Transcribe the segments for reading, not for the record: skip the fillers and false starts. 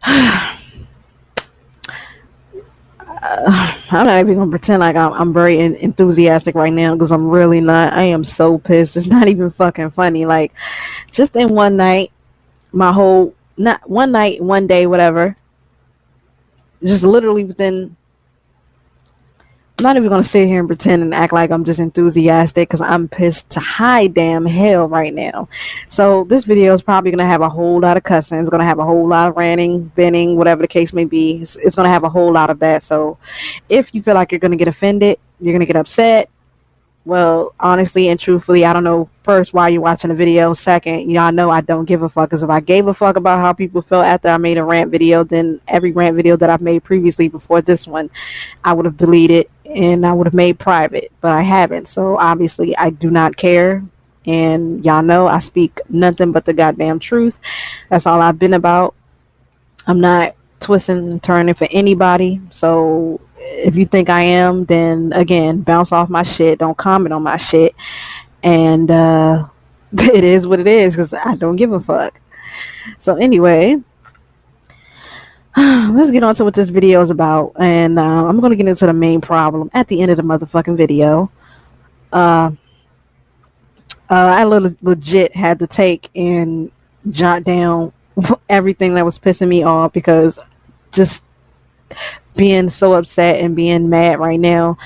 I'm not even gonna pretend like I'm very enthusiastic right now because I'm really not. I am so pissed. It's not even fucking funny. Like, just in one night, my whole not one night, one day, whatever. Just literally within. I'm not even gonna sit here and pretend and act like I'm just enthusiastic because I'm pissed to high damn hell right now. So this video is probably gonna have a whole lot of cussing. It's gonna have a whole lot of ranting, venting, whatever the case may be. It's gonna have a whole lot of that. So if you feel like you're gonna get offended, you're gonna get upset. Well, honestly and truthfully, I don't know first why you're watching the video. Second, y'all know I don't give a fuck. Because if I gave a fuck about how people felt after I made a rant video, then every rant video that I've made previously before this one, I would have deleted and I would have made private. But I haven't. So obviously, I do not care. And y'all know I speak nothing but the goddamn truth. That's all I've been about. I'm not twisting and turning for anybody. So if you think I am, then again, bounce off my shit. Don't comment on my shit. And it is what it is because I don't give a fuck. So anyway, let's get on to what this video is about. And I'm going to get into the main problem at the end of the motherfucking video. I legit had to take and jot down everything that was pissing me off because just being so upset and being mad right now,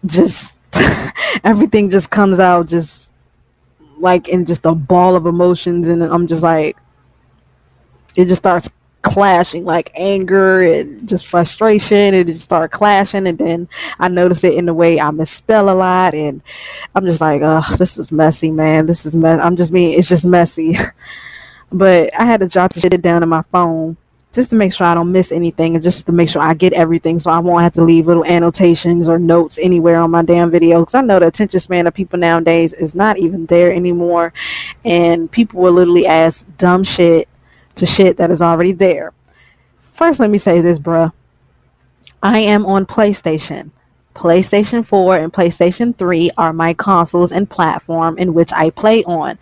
just everything just comes out just like in just a ball of emotions, and I'm just like, it just starts clashing, like anger and just frustration, and it just started clashing. And then I noticed it in the way I misspell a lot, and I'm just like, oh, this is messy, man. This is it's just messy. But I had to jot the shit down in my phone just to make sure I don't miss anything and just to make sure I get everything so I won't have to leave little annotations or notes anywhere on my damn video, because I know the attention span of people nowadays is not even there anymore, and people will literally ask dumb shit to shit that is already there. First, let me say this, bruh. I am on PlayStation. PlayStation 4 and PlayStation 3 are my consoles and platform in which I play on.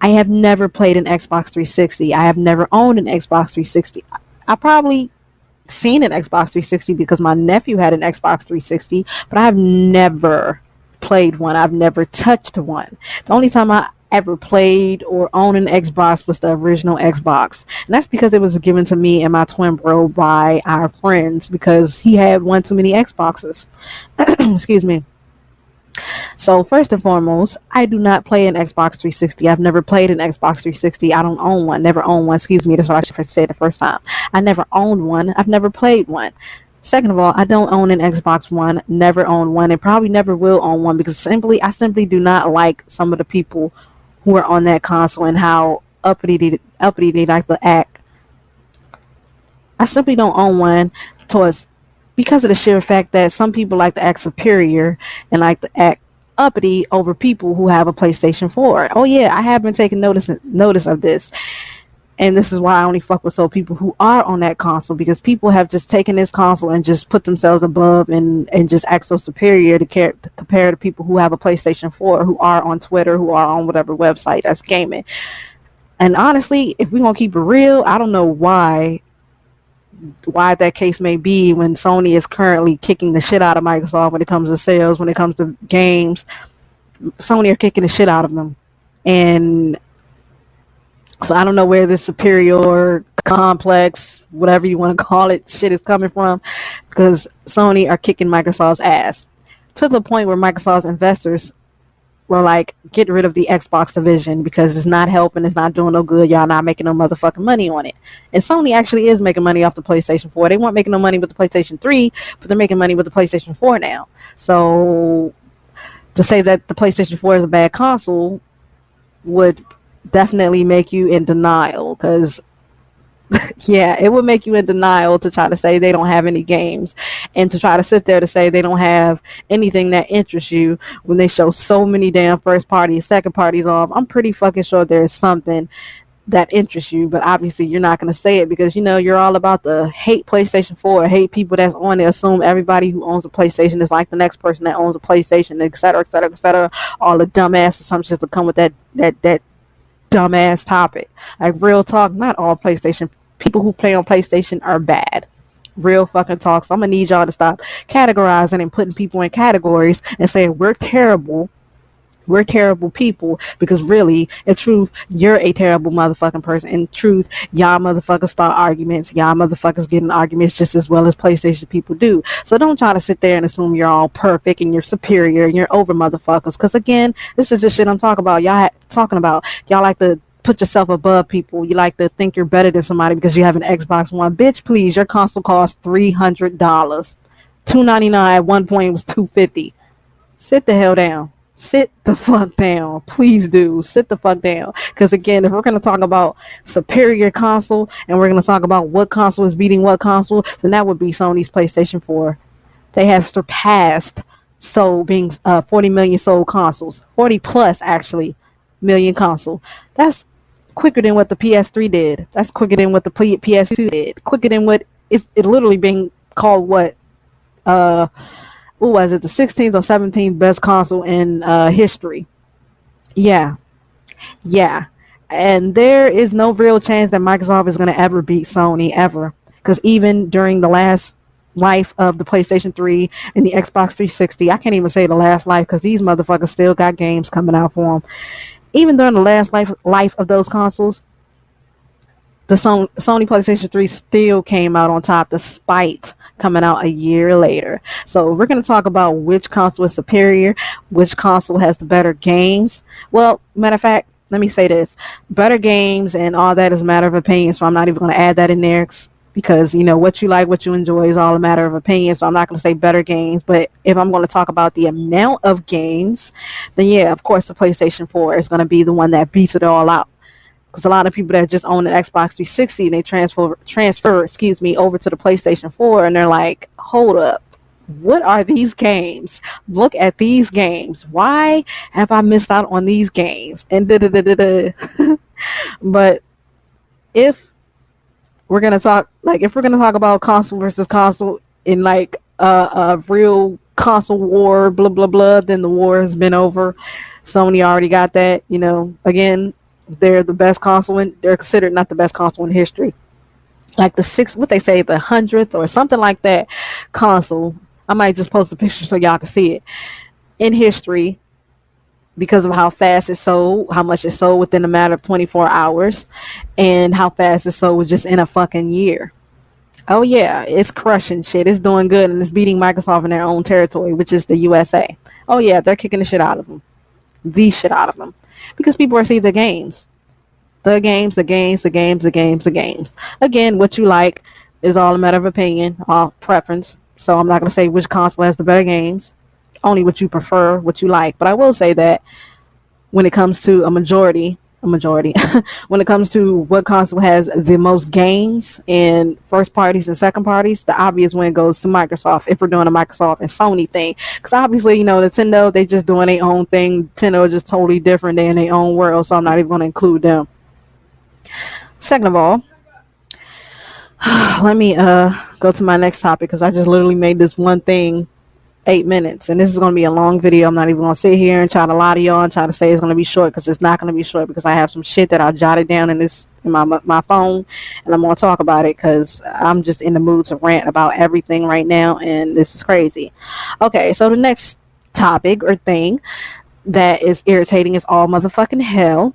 I have never played an Xbox 360. I have never owned an Xbox 360. I probably seen an Xbox 360 because my nephew had an Xbox 360, but I've never played one. I've never touched one. The only time I ever played or owned an Xbox was the original Xbox. And that's because it was given to me and my twin bro by our friends because he had one too many Xboxes. Excuse me. So first and foremost, I do not play an Xbox 360. I've never played an Xbox 360. I don't own one. Never owned one. Excuse me. That's what I should have said the first time. I never owned one. I've never played one. Second of all, I don't own an Xbox One. Never owned one, and probably never will own one because I simply do not like some of the people who are on that console and how uppity they like to act. I simply don't own one towards because of the sheer fact that some people like to act superior and like to act uppity over people who have a PlayStation 4. Oh yeah, I have been taking notice of this. And this is why I only fuck with people who are on that console, because people have just taken this console and just put themselves above and just act so superior to compare to people who have a PlayStation 4, who are on Twitter, who are on whatever website that's gaming. And honestly, if we're going to keep it real, I don't know why that case may be when Sony is currently kicking the shit out of Microsoft when it comes to sales, when it comes to games. Sony are kicking the shit out of them. And so I don't know where this superior complex, whatever you want to call it, shit is coming from, because Sony are kicking Microsoft's ass to the point where Microsoft's investors were like, get rid of the Xbox division because it's not helping, it's not doing no good, y'all not making no motherfucking money on it. And Sony actually is making money off the PlayStation 4. They weren't making no money with the PlayStation 3, but they're making money with the PlayStation 4 now. So to say that the PlayStation 4 is a bad console would definitely make you in denial, because yeah, it would make you in denial to try to say they don't have any games and to try to sit there to say they don't have anything that interests you when they show so many damn first party and second parties off. I'm pretty fucking sure there's something that interests you, but obviously you're not going to say it because you're all about the hate PlayStation 4, hate people that's on there, assume everybody who owns a PlayStation is like the next person that owns a PlayStation, etc., etc., etc. All the dumbass assumptions that come with that dumbass topic. Like, real talk, not all PlayStation people who play on PlayStation are bad. Real fucking talk. So I'm gonna need y'all to stop categorizing and putting people in categories and saying we're terrible people, because really, in truth, you're a terrible motherfucking person. In truth, y'all motherfuckers start arguments. Y'all motherfuckers get in arguments just as well as PlayStation people do. So don't try to sit there and assume you're all perfect and you're superior and you're over motherfuckers. Because again, this is the shit I'm talking about. Y'all like to put yourself above people. You like to think you're better than somebody because you have an Xbox One. Bitch, please, your console costs $300. $299 at one point was $250. Sit the hell down. Sit the fuck down. Please do. Sit the fuck down. Because again, if we're going to talk about superior console and we're going to talk about what console is beating what console, then that would be Sony's PlayStation 4. They have surpassed being 40 million sold consoles. 40 plus, actually, million console. That's quicker than what the PS3 did. That's quicker than what the PS2 did. Quicker than what it literally being called what? What was it, the 16th or 17th best console in history? Yeah, yeah. And there is no real chance that Microsoft is going to ever beat Sony ever, because even during the last life of the PlayStation 3 and the Xbox 360, I can't even say the last life because these motherfuckers still got games coming out for them. Even during the last life of those consoles, the Sony PlayStation 3 still came out on top despite coming out a year later. So we're going to talk about which console is superior, which console has the better games. Well, matter of fact, let me say this. Better games and all that is a matter of opinion, so I'm not even going to add that in there because, you know, what you like, what you enjoy is all a matter of opinion, so I'm not going to say better games. But if I'm going to talk about the amount of games, then yeah, of course the PlayStation 4 is going to be the one that beats it all out. Because a lot of people that just own an Xbox 360 and they transfer, over to the PlayStation 4 and they're like, hold up, what are these games? Look at these games. Why have I missed out on these games? And But if we're gonna talk about console versus console in like a real console war, blah blah blah, then the war has been over. Sony already got that. You know, again, they're the best console they're considered not the best console in history. Like the 100th or something like that console. I might just post a picture so y'all can see it. In history, because of how fast it sold, how much it sold within a matter of 24 hours, and how fast it sold just in a fucking year. Oh yeah, it's crushing shit. It's doing good and it's beating Microsoft in their own territory, which is the USA. Oh yeah, they're kicking the shit out of them. The shit out of them. Because people receive the games. The games. Again, what you like is all a matter of opinion, all preference. So I'm not going to say which console has the better games. Only what you prefer, what you like. But I will say that when it comes to a majority, when it comes to what console has the most games and first parties and second parties, the obvious win goes to Microsoft if we're doing a Microsoft and Sony thing. Because obviously, you know, Nintendo, they just doing their own thing. Nintendo is just totally different. They're in their own world, so I'm not even going to include them. Second of all, let me go to my next topic because I just literally made this one thing 8 minutes, and this is going to be a long video. I'm not even going to sit here and try to lie to y'all and try to say it's going to be short, because it's not going to be short, because I have some shit that I jotted down in my phone, and I'm going to talk about it because I'm just in the mood to rant about everything right now, and this is crazy. Okay, so the next topic or thing that is irritating as all motherfucking hell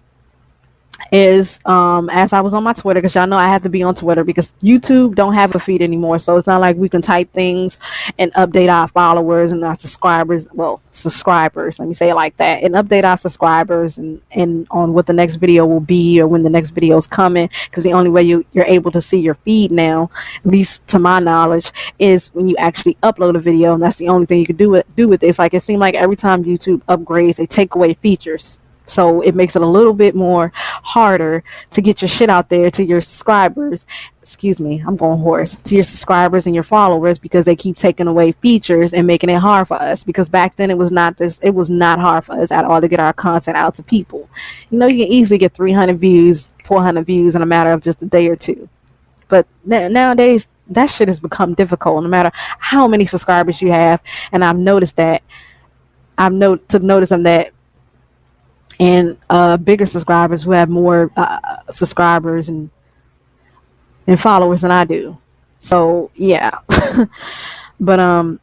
is as I was on my Twitter, because y'all know I have to be on Twitter because YouTube don't have a feed anymore, so it's not like we can type things and update our followers and our subscribers, let me say it like that, and update our subscribers and on what the next video will be or when the next video is coming, because the only way you're able to see your feed now, at least to my knowledge, is when you actually upload a video, and that's the only thing you can do with it. It's like it seems like every time YouTube upgrades, they take away features. So it makes it a little bit more harder to get your shit out there to your subscribers. Excuse me, I'm going hoarse. To your subscribers and your followers, because they keep taking away features and making it hard for us. Because back then it was not hard for us at all to get our content out to people. You know, you can easily get 300 views, 400 views in a matter of just a day or two. But nowadays, that shit has become difficult no matter how many subscribers you have. And I've noticed that. Took notice of that. And bigger subscribers who have more subscribers and in followers than I do. So yeah. But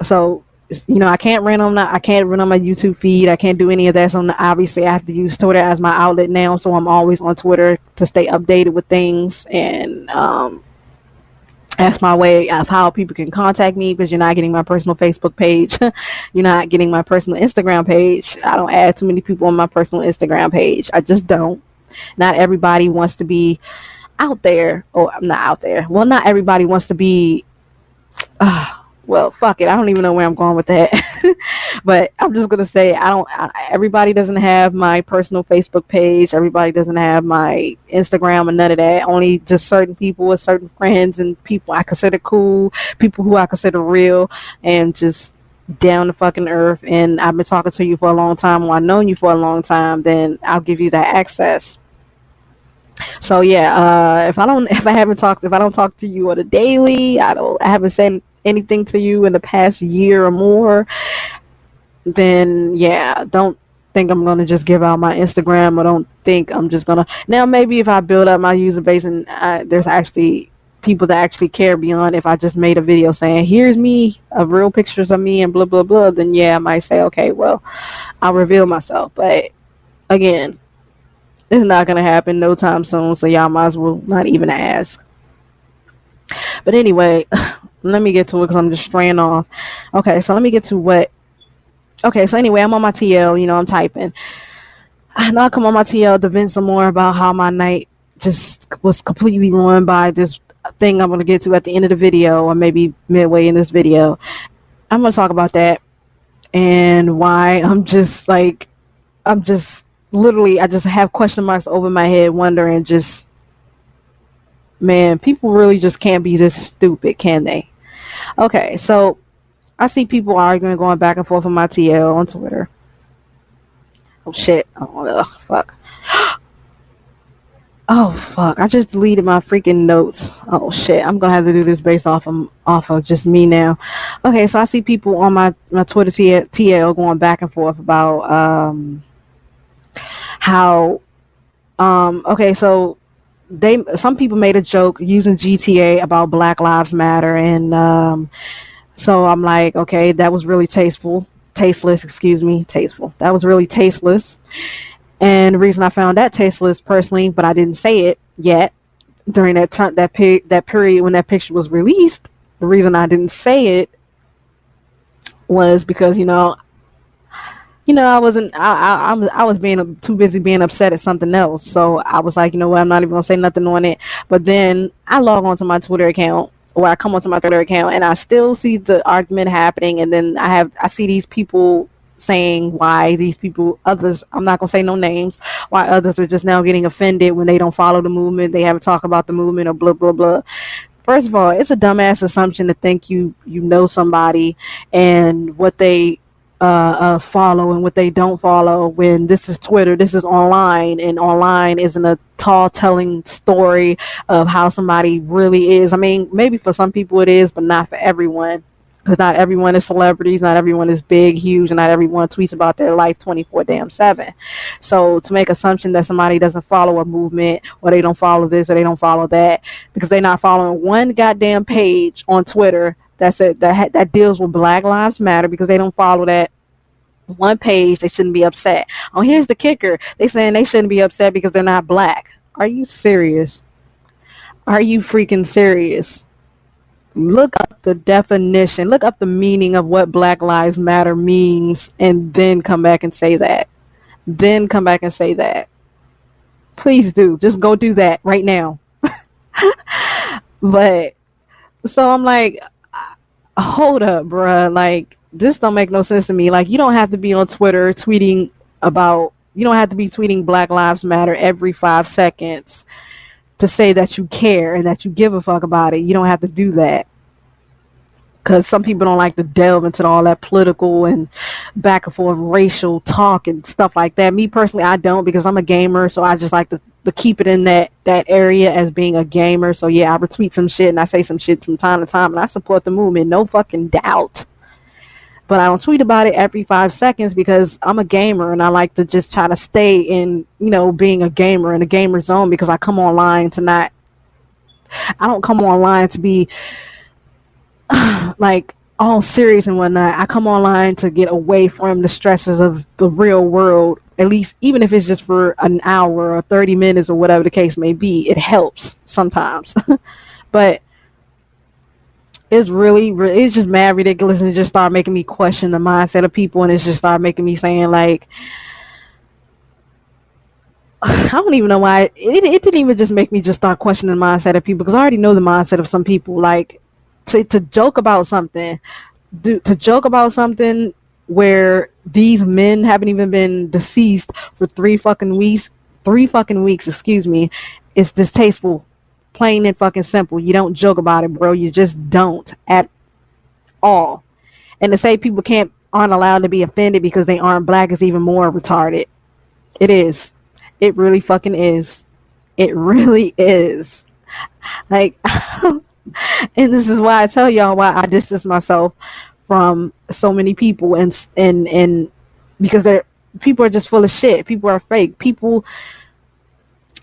so I can't run on I can't run on my YouTube feed. I can't do any of that. So obviously I have to use Twitter as my outlet now. So I'm always on Twitter to stay updated with things, and that's my way of how people can contact me, because you're not getting my personal Facebook page. You're not getting my personal Instagram page. I don't add too many people on my personal Instagram page. I just don't. Not everybody wants to be out there. Or I'm not out there. Well, not everybody wants to be well, fuck it. I don't even know where I'm going with that. But I'm just gonna say everybody doesn't have my personal Facebook page. Everybody doesn't have my Instagram and none of that. Only just certain people with certain friends and people I consider cool, people who I consider real, and just down to fucking earth. And I've been talking to you for a long time, or I've known you for a long time, then I'll give you that access. So yeah, if I don't talk to you on a daily, I haven't said anything to you in the past year or more, then yeah, don't think I'm gonna just give out my Instagram, or don't think I'm just gonna. Now maybe if I build up my user base and there's actually people that actually care beyond if I just made a video saying here's me, of real pictures of me and blah blah blah, then yeah, I might say okay, well, I'll reveal myself. But again, it's not gonna happen no time soon, so y'all might as well not even ask. But anyway, let me get to it because I'm just straying off. Okay, so let me get to what. Okay, so anyway, I'm on my TL. I'm typing. I know I come on my TL to vent some more about how my night just was completely ruined by this thing I'm gonna get to at the end of the video, or maybe midway in this video. I'm gonna talk about that and why I'm just literally, I just have question marks over my head, wondering, just, man, people really just can't be this stupid, can they? Okay, so I see people arguing, going back and forth on my TL on Twitter. Oh shit! Oh ugh, fuck! Oh fuck! I just deleted my freaking notes. Oh shit! I'm gonna have to do this based off of just me now. Okay, so I see people on my Twitter TL going back and forth about how okay, so some people made a joke using GTA about Black Lives Matter, and so I'm like, okay, that was really tasteless, excuse me, tasteful. That was really tasteless. And the reason I found that tasteless personally, but I didn't say it yet during that period when that picture was released, the reason I didn't say it was because I was being too busy being upset at something else. So I was like, what, I'm not even gonna say nothing on it. But then I log onto my Twitter account, or I come onto my Twitter account, and I still see the argument happening. And then I see these people saying why others, I'm not gonna say no names, why others are just now getting offended when they don't follow the movement, they haven't talked about the movement, or blah blah blah. First of all, it's a dumbass assumption to think you know somebody and what they follow and what they don't follow, when this is Twitter, this is online, and online isn't a tall telling story of how somebody really is. I mean, maybe for some people it is, but not for everyone, because not everyone is celebrities, not everyone is big, huge, and not everyone tweets about their life 24/7. So to make assumption that somebody doesn't follow a movement, or they don't follow this, or they don't follow that, because they're not following one goddamn page on Twitter that deals with Black Lives Matter, because they don't follow that one page, they shouldn't be upset. Oh, here's the kicker. They saying they shouldn't be upset because they're not black. Are you serious? Are you freaking serious? Look up the definition. Look up the meaning of what Black Lives Matter means, and then come back and say that. Then come back and say that. Please do. Just go do that right now. But so I'm like, hold up, bruh. Like, this don't make no sense to me. Like, you don't have to be on Twitter tweeting about, you don't have to be tweeting Black Lives Matter every 5 seconds to say that you care and that you give a fuck about it. You don't have to do that, because some people don't like to delve into all that political and back and forth racial talk and stuff like that. Me personally, I don't, because I'm a gamer, so I just like to keep it in that area as being a gamer. So yeah, I retweet some shit and I say some shit from time to time, and I support the movement, no fucking doubt. But I don't tweet about it every 5 seconds, because I'm a gamer and I like to just try to stay in, being a gamer in a gamer zone, because I come online to not I don't come online to be like all serious and whatnot. I come online to get away from the stresses of the real world. At least, even if it's just for an hour or 30 minutes or whatever the case may be, it helps sometimes. But it's really, it's just mad ridiculous, and it just start making me question the mindset of people, and it's just start making me saying like, I don't even know why it didn't even just make me just start questioning the mindset of people, because I already know the mindset of some people. Like to joke about something, to joke about something where these men haven't even been deceased for 3 fucking weeks, excuse me, it's distasteful, plain and fucking simple. You don't joke about it, bro. You just don't at all. And to say people can't aren't allowed to be offended because they aren't black is even more retarded. It is. It really fucking is. It really is. Like, and this is why I tell y'all why I distance myself from so many people, and because people are just full of shit. People are fake.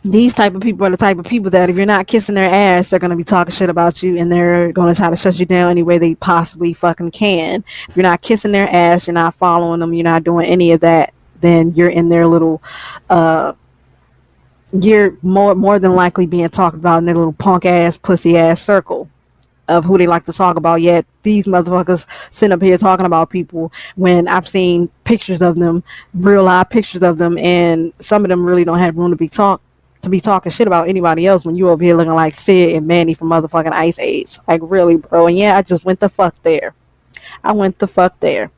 These type of people are the type of people that if you're not kissing their ass, they're gonna be talking shit about you, and they're gonna try to shut you down any way they possibly fucking can. If you're not kissing their ass, you're not following them, you're not doing any of that, then you're in their little you're more than likely being talked about in their little punk ass pussy ass circle of who they like to talk about. Yet these motherfuckers sitting up here talking about people when I've seen pictures of them, real live pictures of them, and some of them really don't have room to be talking shit about anybody else when you over here looking like Sid and Manny from motherfucking Ice Age. Like, really, bro. And yeah, I just went the fuck there. I went the fuck there.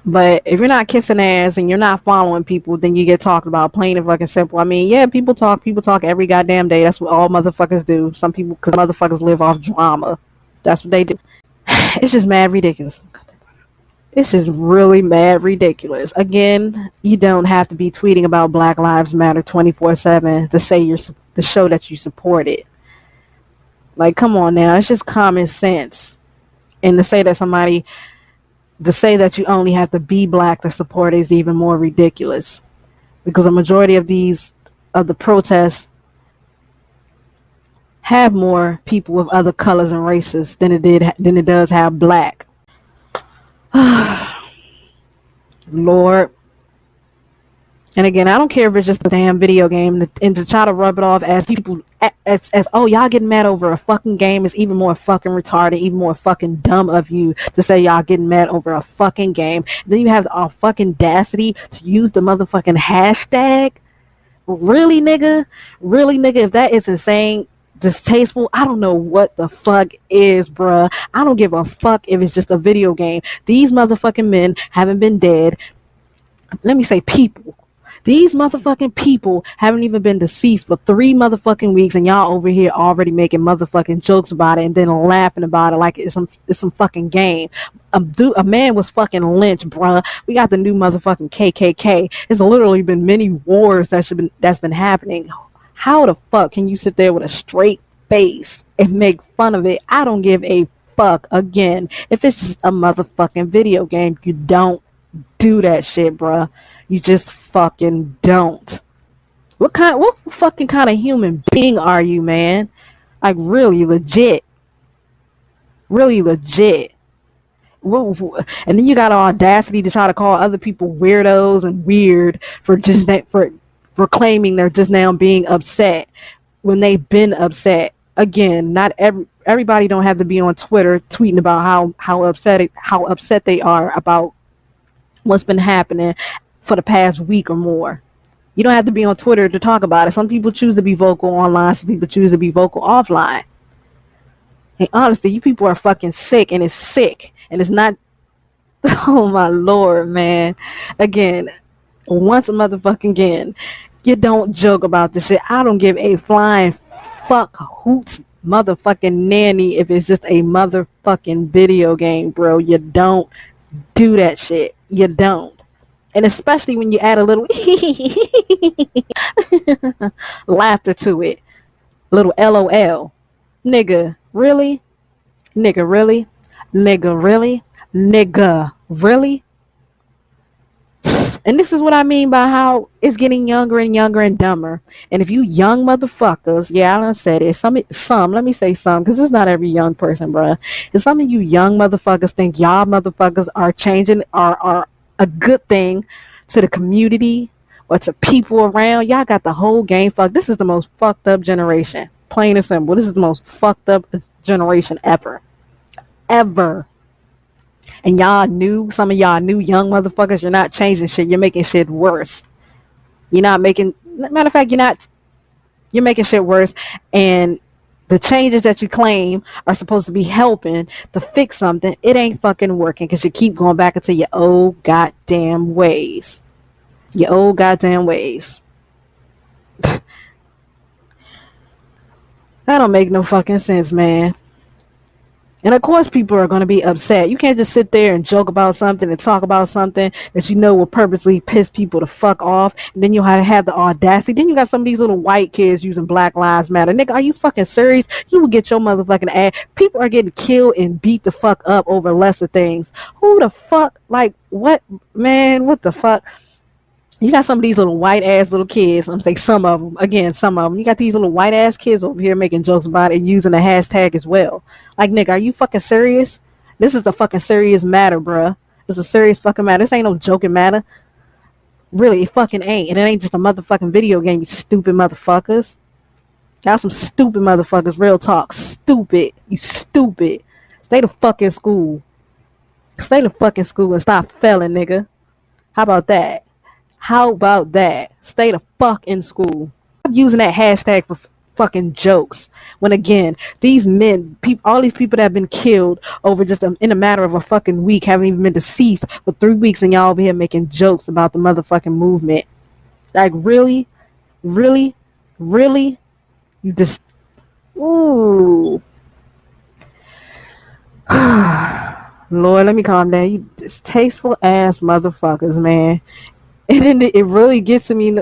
But if you're not kissing ass and you're not following people, then you get talked about, plain and fucking simple. I mean, yeah, people talk every goddamn day. That's what all motherfuckers do. Some people, because motherfuckers live off drama. That's what they do. It's just mad ridiculous. It's just really mad ridiculous. Again, you don't have to be tweeting about Black Lives Matter 24/7 to say to show that you support it. Like, come on now, it's just common sense. And to say that you only have to be black to support it is even more ridiculous, because a majority of the protests have more people of other colors and races than it does have black. Lord. And again, I don't care if it's just a damn video game, and to try to rub it off as people as oh, y'all getting mad over a fucking game is even more fucking retarded, even more fucking dumb of you to say y'all getting mad over a fucking game. Then you have the fucking audacity to use the motherfucking hashtag. Really, nigga? Really, nigga? If that is insane, distasteful, I don't know what the fuck is, bruh. I don't give a fuck if it's just a video game. These motherfucking men haven't been dead. Let me say people. These motherfucking people haven't even been deceased for 3 motherfucking weeks, and y'all over here already making motherfucking jokes about it and then laughing about it like it's some fucking game. A man was fucking lynched, bruh. We got the new motherfucking KKK. It's literally been many wars that's been happening. How the fuck can you sit there with a straight face and make fun of it? I don't give a fuck. Again, if it's just a motherfucking video game, you don't do that shit, bruh. You just fucking don't. What fucking kind of human being are you, man? Like, really legit. Really legit. And then you got audacity to try to call other people weirdos and weird for claiming they're just now being upset when they've been upset. Again, not everybody don't have to be on Twitter tweeting about how upset they are about what's been happening for the past week or more. You don't have to be on Twitter to talk about it. Some people choose to be vocal online, some people choose to be vocal offline. And honestly, you people are fucking sick, and it's sick. And it's not, oh my Lord, man. Again, once a motherfucking again, you don't joke about this shit. I don't give a flying fuck hoots motherfucking nanny if it's just a motherfucking video game, bro. You don't do that shit. You don't. And especially when you add a little laughter to it. Little LOL. Nigga, really? Nigga, really? Nigga, really? Nigga, really? And this is what I mean by how it's getting younger and younger and dumber. And if you young motherfuckers, yeah, I done said it. Some, let me say some, because it's not every young person, bruh. If some of you young motherfuckers think y'all motherfuckers are changing, are a good thing to the community or to people around, y'all got the whole game fucked. This is the most fucked up generation. Plain and simple. This is the most fucked up generation ever. Ever. And some of y'all new young motherfuckers, you're not changing shit. You're making shit worse. Matter of fact, you're making shit worse. And the changes that you claim are supposed to be helping to fix something, it ain't fucking working because you keep going back into your old goddamn ways. Your old goddamn ways. That don't make no fucking sense, man. And of course people are going to be upset. You can't just sit there and joke about something and talk about something that you know will purposely piss people the fuck off. And then you'll have the audacity. Then you got some of these little white kids using Black Lives Matter. Nigga, are you fucking serious? You will get your motherfucking ass. People are getting killed and beat the fuck up over lesser things. Who the fuck? Like, what? Man, what the fuck? You got some of these little white ass little kids. I'm saying some of them. Again, some of them. You got these little white ass kids over here making jokes about it and using the hashtag as well. Like, nigga, are you fucking serious? This is a fucking serious matter, bruh. It's a serious fucking matter. This ain't no joking matter. Really, it fucking ain't. And it ain't just a motherfucking video game, you stupid motherfuckers. Y'all some stupid motherfuckers. Real talk. Stupid. You stupid. Stay the fuck in school. Stay the fuck in school and stop failing, nigga. How about that? How about that? Stay the fuck in school. I'm using that hashtag for fucking jokes. When again, these men, all these people that have been killed over just in a matter of a fucking week, haven't even been deceased for 3 weeks, and y'all over here making jokes about the motherfucking movement. Like, really? Really? Really? You just... Ooh. Lord, let me calm down. You distasteful ass motherfuckers, man. And then it really gets to me.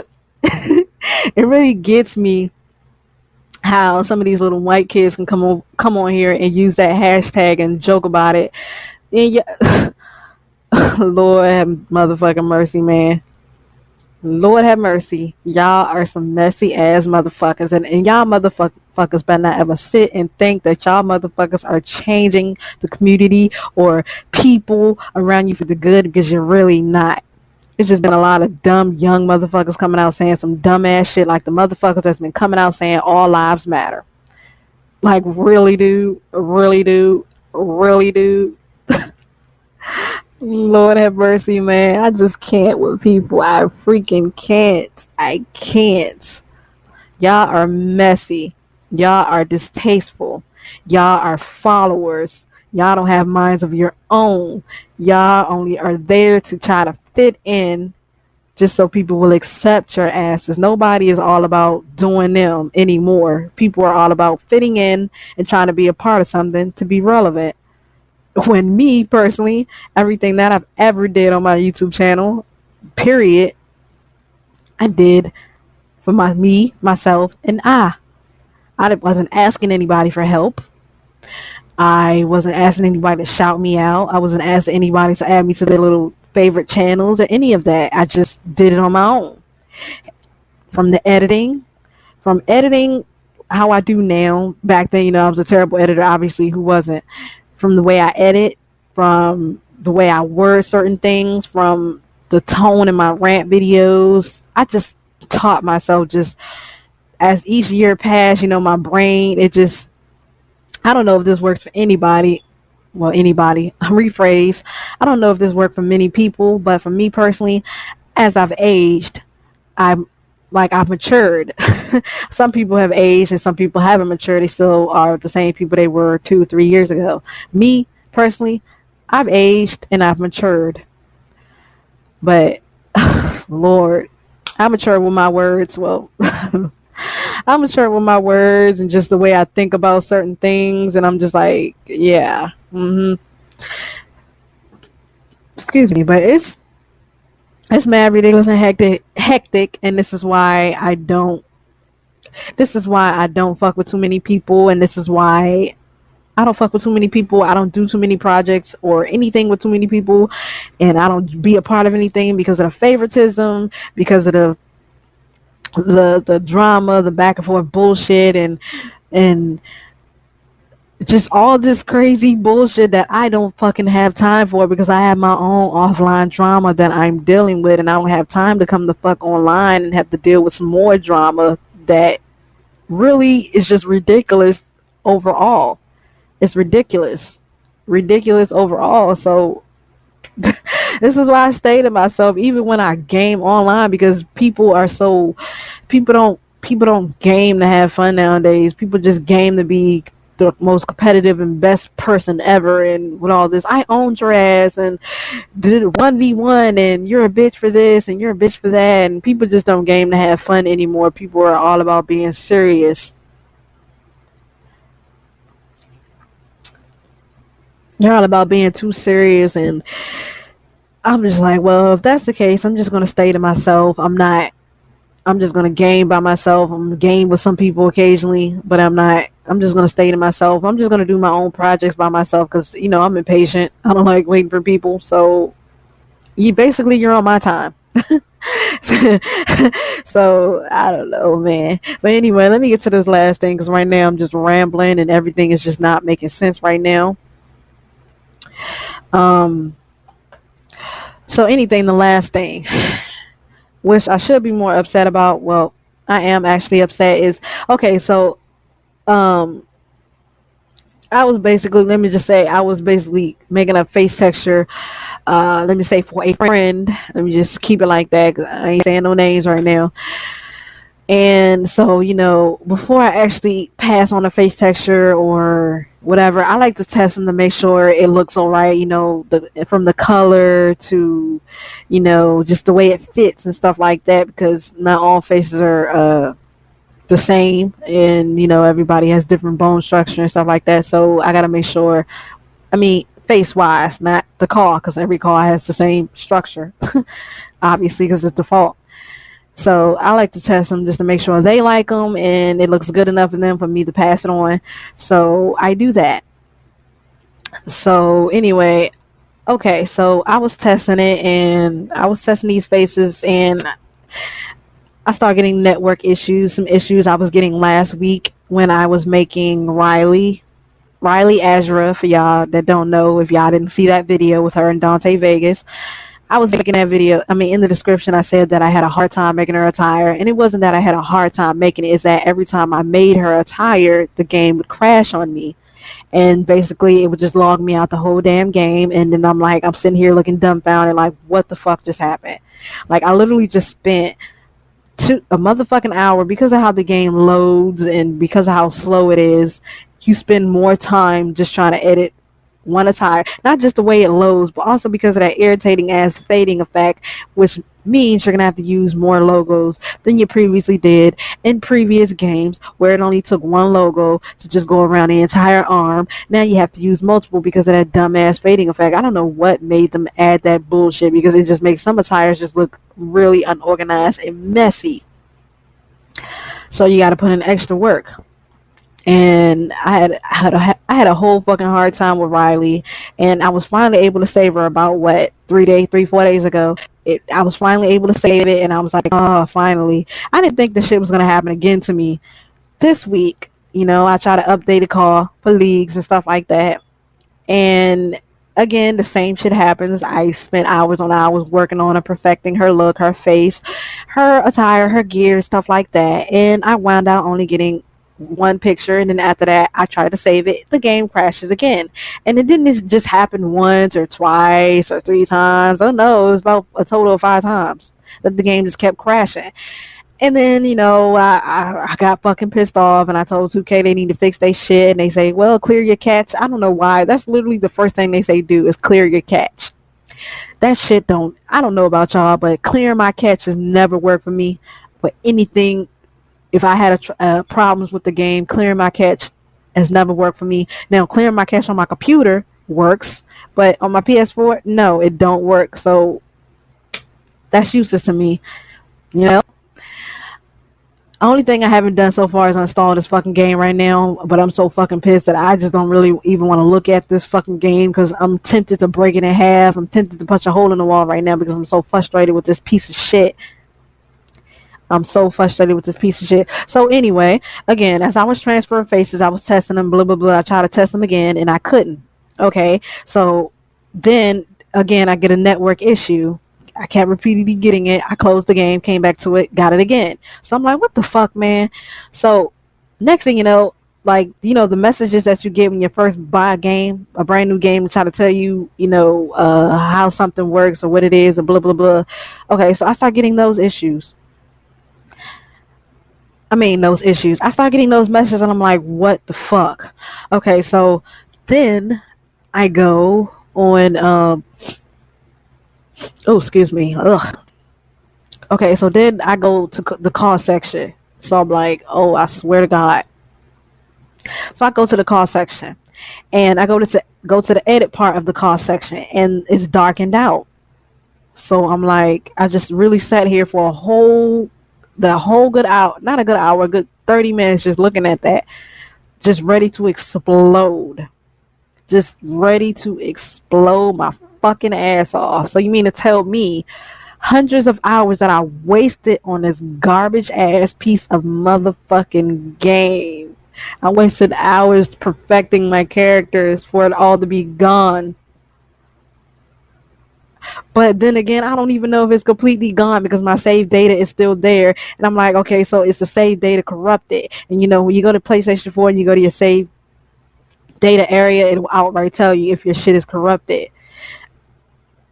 It really gets me how some of these little white kids can come on here and use that hashtag and joke about it. And yeah, Lord have motherfucking mercy, man. Lord have mercy. Y'all are some messy ass motherfuckers, and y'all motherfuckers better not ever sit and think that y'all motherfuckers are changing the community or people around you for the good, because you're really not. It's just been a lot of dumb young motherfuckers coming out saying some dumb ass shit, like the motherfuckers that's been coming out saying all lives matter. Like, really, dude? Really, dude? Really, dude? Lord have mercy, man. I just can't with people. I freaking can't. I can't. Y'all are messy. Y'all are distasteful. Y'all are followers. Y'all don't have minds of your own. Y'all only are there to try to fit in just so people will accept your asses. Nobody is all about doing them anymore. People are all about fitting in and trying to be a part of something to be relevant. When me, personally, everything that I've ever did on my YouTube channel, period, I did for myself, and I wasn't asking anybody for help. I wasn't asking anybody to shout me out. I wasn't asking anybody to add me to their little favorite channels or any of that. I just did it on my own. From editing how I do now. Back then, I was a terrible editor, obviously. Who wasn't? From the way I edit, from the way I word certain things, from the tone in my rant videos. I just taught myself, just as each year passed, my brain, it just... I don't know if this works for anybody. Well, anybody. Rephrase. I don't know if this worked for many people, but for me personally, as I've aged, I've matured. Some people have aged and some people haven't matured. They still are the same people they were 2-3 years ago. Me, personally, I've aged and I've matured. But, Lord, I matured with my words. Well... I'm mature with my words and just the way I think about certain things, and I'm just like, yeah, excuse me, but it's mad ridiculous and hectic, and this is why I don't fuck with too many people, and this is why I don't fuck with too many people. I don't do too many projects or anything with too many people, and I don't be a part of anything because of the favoritism, because of the drama, the back and forth bullshit, and just all this crazy bullshit that I don't fucking have time for because I have my own offline drama that I'm dealing with, and I don't have time to come the fuck online and have to deal with some more drama that really is just ridiculous overall. It's ridiculous overall. So this is why I stay to myself even when I game online, because people don't game to have fun nowadays. People just game to be the most competitive and best person ever, and with all this I owned your ass and did 1v1 and you're a bitch for this and you're a bitch for that, and people just don't game to have fun anymore. People are all about being serious. They're all about being too serious, and I'm just like, well, if that's the case, I'm just gonna stay to myself. I'm just gonna game by myself. I'm gonna game with some people occasionally, but I'm not. I'm just gonna stay to myself. I'm just gonna do my own projects by myself because I'm impatient. I don't like waiting for people. So you're on my time. So I don't know, man. But anyway, let me get to this last thing because right now I'm just rambling and everything is just not making sense right now. Um. So anything, the last thing, which I should be more upset about. Well, I am actually upset. Is okay. So um I was basically, let me just say, I was basically making a face texture, let me say for a friend. Let me just keep it like that 'cause I ain't saying no names right now. And so, before I actually pass on a face texture or whatever, I like to test them to make sure it looks all right, from the color to, just the way it fits and stuff like that, because not all faces are the same, and everybody has different bone structure and stuff like that. So I got to make sure, I mean, face wise, not the car, because every car has the same structure obviously because it's default. So I like to test them just to make sure they like them and it looks good enough for them for me to pass it on. So I do that. So anyway, okay, so I was testing it and I was testing these faces, and I started getting network issues, some issues I was getting last week when I was making Riley Azura. For y'all that don't know, if y'all didn't see that video with her and Dante Vegas, I was making that video. I mean, in the description, I said that I had a hard time making her attire, and it wasn't that I had a hard time making it. It's that every time I made her attire, the game would crash on me, and basically it would just log me out the whole damn game. And then I'm sitting here looking dumbfounded, like, what the fuck just happened? Like, I literally just spent a motherfucking hour because of how the game loads and because of how slow it is. You spend more time just trying to edit one attire, not just the way it loads, but also because of that irritating ass fading effect, which means you're gonna have to use more logos than you previously did in previous games where it only took one logo to just go around the entire arm. Now you have to use multiple because of that dumbass fading effect. I don't know what made them add that bullshit, because it just makes some attires just look really unorganized and messy. So you got to put in extra work. And I had a whole fucking hard time with Riley, and I was finally able to save her about what 4 days ago. I was finally able to save it, and I was like, oh, finally. I didn't think this shit was gonna happen again to me this week. I try to update a call for leagues and stuff like that, and again the same shit happens. I spent hours on hours working on her, perfecting her look, her face, her attire, her gear, stuff like that, and I wound out only getting one picture. And then after that, I try to save it, the game crashes again. And it didn't just happen once or twice or 3 times. Oh no, it was about a total of 5 times that the game just kept crashing. And then, I got fucking pissed off, and I told 2K they need to fix their shit, and they say, well, clear your cache. I don't know why. That's literally the first thing they say do is clear your cache. That shit I don't know about y'all, but clearing my cache has never worked for me for anything. If I had problems with the game, clearing my cache has never worked for me. Now, clearing my cache on my computer works, but on my PS4, no, it don't work. So that's useless to me, you know. Only thing I haven't done so far is install this fucking game right now, but I'm so fucking pissed that I just don't really even want to look at this fucking game because I'm tempted to break it in half. I'm tempted to punch a hole in the wall right now because I'm so frustrated with this piece of shit. I'm so frustrated with this piece of shit. So anyway, again, as I was transferring faces, I was testing them, blah blah blah. I tried to test them again and I couldn't. Okay, so then again, I get a network issue. I kept repeatedly getting it. I closed the game, came back to it, got it again. So I'm like, what the fuck, man? So next thing you know, like, the messages that you get when you first buy a game, a brand new game, to try to tell you, how something works or what it is, or blah blah blah. Okay, so I start getting those issues. Those issues. I start getting those messages, and I'm like, what the fuck? Okay, so then I go on. Oh, excuse me. Ugh. Okay, so then I go to the call section. So I'm like, oh, I swear to God. So I go to the call section, and I go to the edit part of the call section, and it's darkened out. So I'm like, I just really sat here for the whole good hour, not a good hour, a good 30 minutes, just looking at that, just ready to explode, just ready to explode my fucking ass off. So you mean to tell me hundreds of hours that I wasted on this garbage ass piece of motherfucking game? I wasted hours perfecting my characters for it all to be gone. But then again, I don't even know if it's completely gone because my save data is still there. And I'm like, okay, so it's the save data corrupted. And when you go to PlayStation 4 and you go to your save data area, it will outright tell you if your shit is corrupted.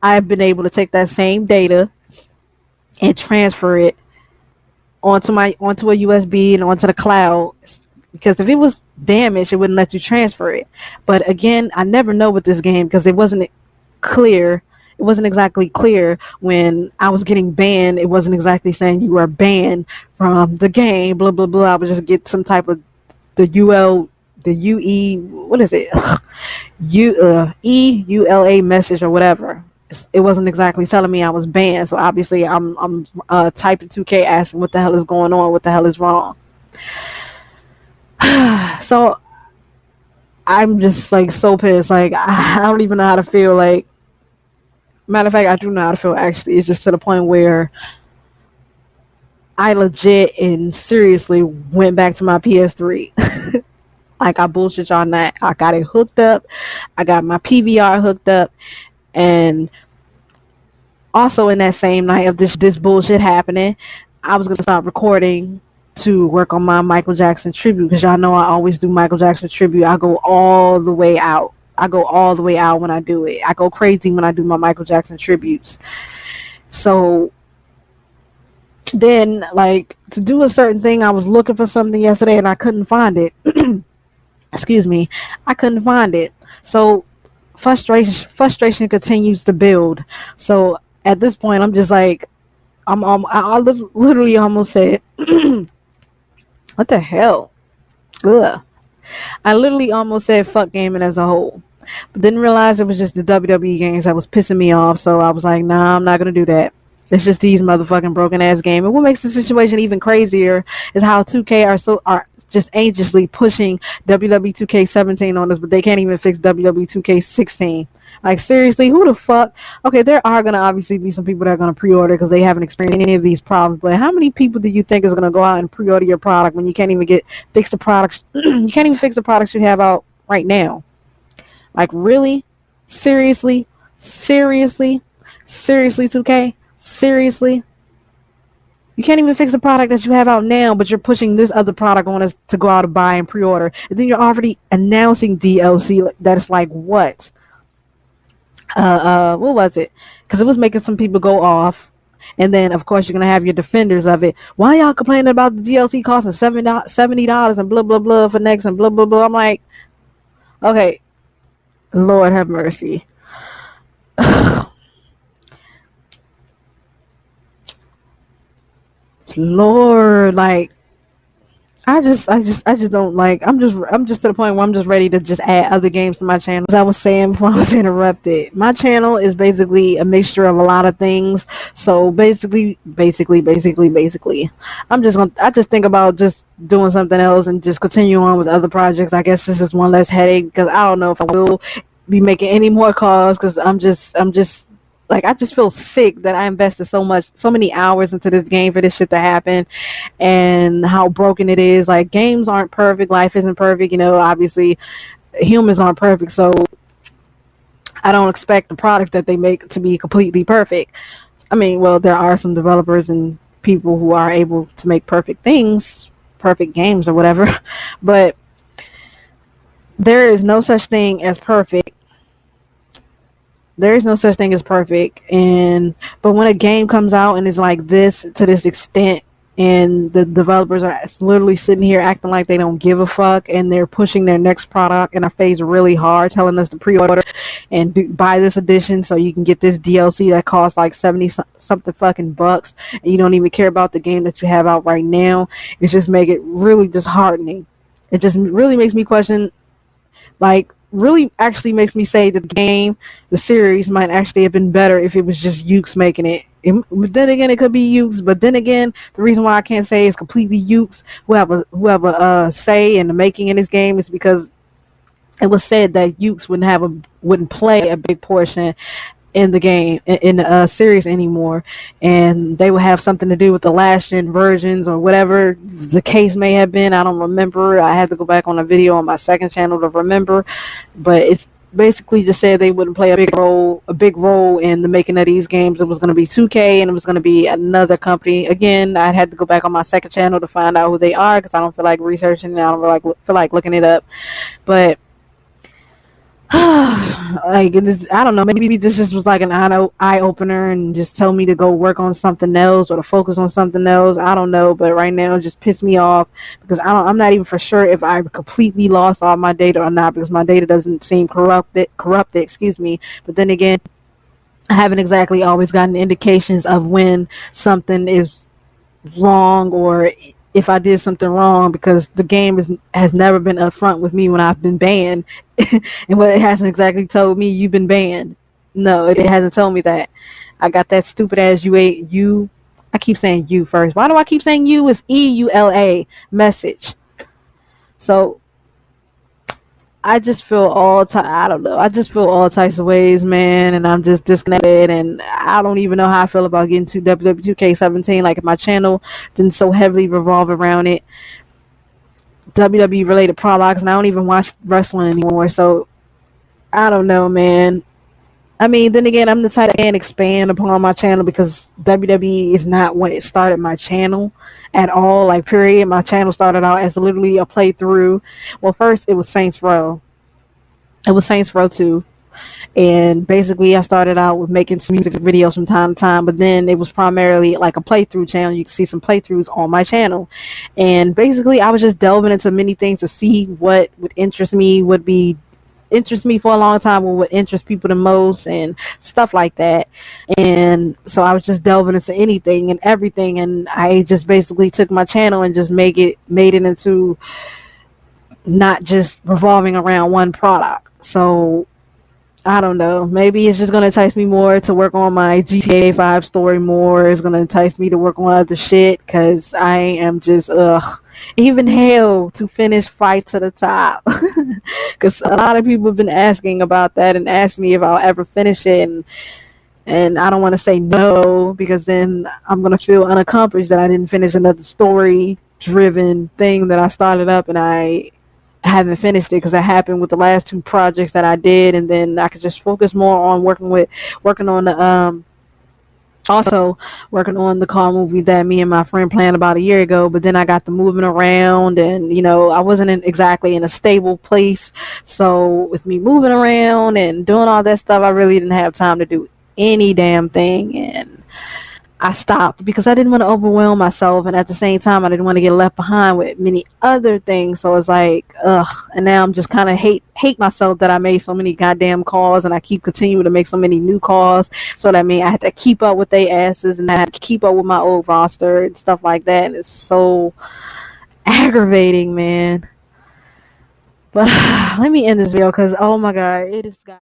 I've been able to take that same data and transfer it onto a USB and onto the cloud. Because if it was damaged, it wouldn't let you transfer it. But again, I never know with this game because it wasn't clear. It wasn't exactly clear when I was getting banned. It wasn't exactly saying you were banned from the game, blah blah blah. I would just get some type of the UE, what is it? EULA message or whatever. It wasn't exactly telling me I was banned. So obviously I'm typing 2K asking what the hell is going on, what the hell is wrong. So I'm just like so pissed. Like I don't even know how to feel. Like, matter of fact, I do know how to feel actually. It's just to the point where I legit and seriously went back to my PS3. Like, I bullshit y'all not. I got it hooked up. I got my PVR hooked up. And also in that same night of this bullshit happening, I was going to start recording to work on my Michael Jackson tribute. Because y'all know I always do Michael Jackson tribute. I go all the way out. I go all the way out when I do it. I go crazy when I do my Michael Jackson tributes. So then, like, to do a certain thing, I was looking for something yesterday and I couldn't find it. Excuse me. I couldn't find it. So frustration continues to build. So at this point, I'm just like, I literally almost said, what the hell? Ugh. I literally almost said fuck gaming as a whole. But didn't realize it was just the WWE games that was pissing me off. So I was like, nah, I'm not going to do that. It's just these motherfucking broken ass games. And what makes the situation even crazier is how 2K are just anxiously pushing WWE 2K17 on us, but they can't even fix WWE 2K16. Like, seriously, who the fuck? Okay, there are going to obviously be some people that are going to pre-order because they haven't experienced any of these problems. But how many people do you think is going to go out and pre-order your product when you can't even fix the products? You can't even fix the products you have out right now. Like, really? Seriously? Seriously? Seriously, 2K? Seriously? You can't even fix the product that you have out now, but you're pushing this other product on us to go out and buy and pre-order. And then you're already announcing DLC that's like what? What was it? Because it was making some people go off. And then, of course, you're going to have your defenders of it. Why y'all complaining about the DLC costing $70 and blah, blah, blah for next and blah, blah, blah? I'm like, okay, Lord have mercy. Lord, like, I just don't like. I'm just to the point where I'm just ready to just add other games to my channel. As I was saying before I was interrupted, my channel is basically a mixture of a lot of things. So basically, I just think about just doing something else and just continue on with other projects. I guess this is one less headache because I don't know if I will be making any more calls because I'm just like I just feel sick that I invested so many hours into this game for this shit to happen and how broken it is. Like games aren't perfect, life isn't perfect, obviously humans aren't perfect, so I don't expect the product that they make to be completely perfect. I mean, well, there are some developers and people who are able to make perfect things, perfect games or whatever, but there is no such thing as perfect. There is no such thing as perfect, and but when a game comes out and is like this to this extent, and the developers are literally sitting here acting like they don't give a fuck, and they're pushing their next product in our face really hard, telling us to pre-order and buy this edition so you can get this DLC that costs like 70 something fucking bucks, and you don't even care about the game that you have out right now. It's just make it really disheartening. It just really makes me question, like, really actually makes me say that the series might actually have been better if it was just Ukes making it. But then again, it could be Ukes. But then again, the reason why I can't say it's completely Ukes who have a say in the making in this game is because it was said that Ukes wouldn't play a big portion in the game in the series anymore, and they would have something to do with the last gen versions or whatever the case may have been. I don't remember. I had to go back on a video on my second channel to remember, but it's basically just said they wouldn't play a big role in the making of these games. It was going to be 2K and it was going to be another company. Again, I had to go back on my second channel to find out who they are because I don't feel like researching and I don't feel like looking it up, but like I don't know, maybe this just was like an eye opener and just tell me to go work on something else or to focus on something else. I don't know, but right now it just pissed me off because I'm not even for sure if I completely lost all my data or not, because my data doesn't seem corrupted, excuse me. But then again, I haven't exactly always gotten indications of when something is wrong or if I did something wrong, because the game has never been upfront with me when I've been banned. And what it hasn't exactly told me, you've been banned. No, it hasn't told me that. I got that stupid ass you. I keep saying you first. Why do I keep saying you? It's EULA message. So I just feel I don't know. I just feel all types of ways, man, and I'm just disconnected, and I don't even know how I feel about getting to WWE 2K17. Like, if my channel didn't so heavily revolve around it, WWE related products, and I don't even watch wrestling anymore. So I don't know, man. I mean, then again, I'm the type that can't expand upon my channel because WWE is not what it started my channel at all. Like, period. My channel started out as literally a playthrough. Well, first it was Saints Row. It was Saints Row 2. And basically, I started out with making some music videos from time to time, but then it was primarily like a playthrough channel. You can see some playthroughs on my channel. And basically, I was just delving into many things to see what would interest me, for a long time, what would interest people the most and stuff like that. And so I was just delving into anything and everything, and I just basically took my channel and just made it into not just revolving around one product. So I don't know. Maybe it's just going to entice me more to work on my GTA 5 story more. It's going to entice me to work on other shit because I am just, even hell to finish Fight to the Top. Because a lot of people have been asking about that and asked me if I'll ever finish it. And I don't want to say no because then I'm going to feel unaccomplished that I didn't finish another story-driven thing that I started up and I haven't finished it, because it happened with the last two projects that I did, and then I could just focus more on working on the also working on the car movie that me and my friend planned about a year ago. But then I got the moving around, and I wasn't exactly in a stable place. So with me moving around and doing all that stuff, I really didn't have time to do any damn thing, and I stopped because I didn't want to overwhelm myself, and at the same time I didn't want to get left behind with many other things. So it's like, ugh, and now I'm just kind of hate myself that I made so many goddamn calls, and I keep continuing to make so many new calls. So that means I had to keep up with their asses, and I had to keep up with my old roster and stuff like that. And it's so aggravating, man. But let me end this video because oh my god, it is got